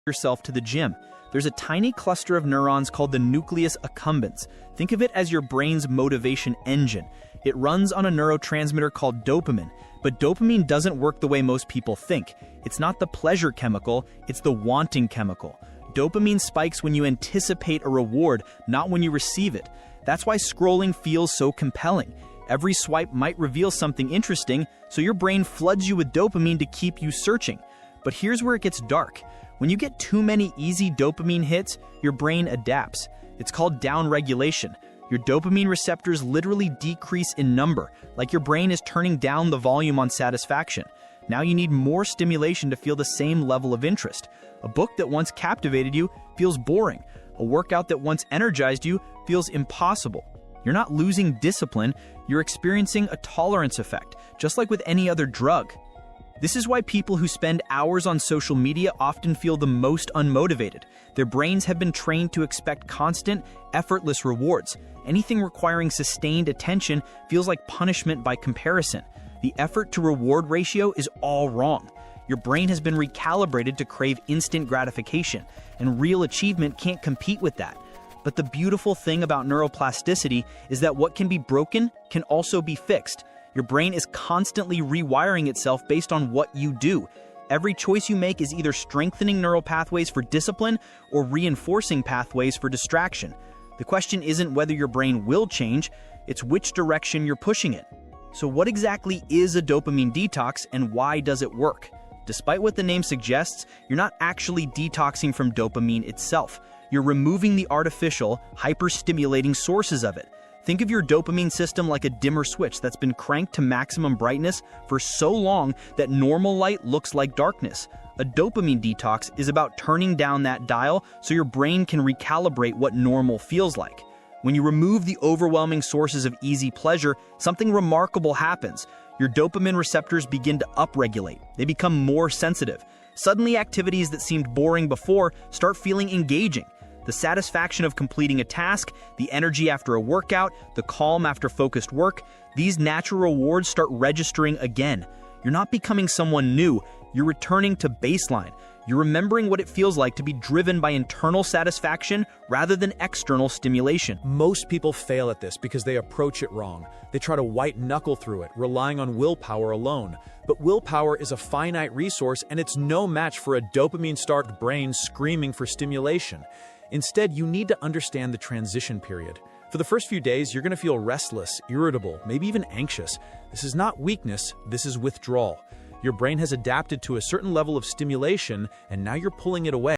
yourself to the gym. There's a tiny cluster of neurons called the nucleus accumbens. Think of it as your brain's motivation engine. It runs on a neurotransmitter called dopamine, but dopamine doesn't work the way most people think. It's not the pleasure chemical, it's the wanting chemical. Dopamine spikes when you anticipate a reward, not when you receive it. That's why scrolling feels so compelling. Every swipe might reveal something interesting, so your brain floods you with dopamine to keep you searching. But here's where it gets dark. When you get too many easy dopamine hits, your brain adapts. It's called downregulation. Your dopamine receptors literally decrease in number, like your brain is turning down the volume on satisfaction. Now you need more stimulation to feel the same level of interest. A book that once captivated you feels boring. A workout that once energized you feels impossible. You're not losing discipline, you're experiencing a tolerance effect, just like with any other drug. This is why people who spend hours on social media often feel the most unmotivated. Their brains have been trained to expect constant, effortless rewards. Anything requiring sustained attention feels like punishment by comparison. The effort-to-reward ratio is all wrong. Your brain has been recalibrated to crave instant gratification, and real achievement can't compete with that. But the beautiful thing about neuroplasticity is that what can be broken can also be fixed. Your brain is constantly rewiring itself based on what you do. Every choice you make is either strengthening neural pathways for discipline or reinforcing pathways for distraction. The question isn't whether your brain will change, it's which direction you're pushing it. So what exactly is a dopamine detox and why does it work? Despite what the name suggests, you're not actually detoxing from dopamine itself. You're removing the artificial, hyper-stimulating sources of it. Think of your dopamine system like a dimmer switch that's been cranked to maximum brightness for so long that normal light looks like darkness. A dopamine detox is about turning down that dial so your brain can recalibrate what normal feels like. When you remove the overwhelming sources of easy pleasure, something remarkable happens. Your dopamine receptors begin to upregulate. They become more sensitive. Suddenly, activities that seemed boring before start feeling engaging. The satisfaction of completing a task, the energy after a workout, the calm after focused work, these natural rewards start registering again. You're not becoming someone new, you're returning to baseline. You're remembering what it feels like to be driven by internal satisfaction rather than external stimulation. Most people fail at this because they approach it wrong. They try to white-knuckle through it, relying on willpower alone. But willpower is a finite resource and it's no match for a dopamine-starved brain screaming for stimulation. Instead, you need to understand the transition period. For the first few days, you're going to feel restless, irritable, maybe even anxious. This is not weakness, this is withdrawal. Your brain has adapted to a certain level of stimulation, and now you're pulling it away.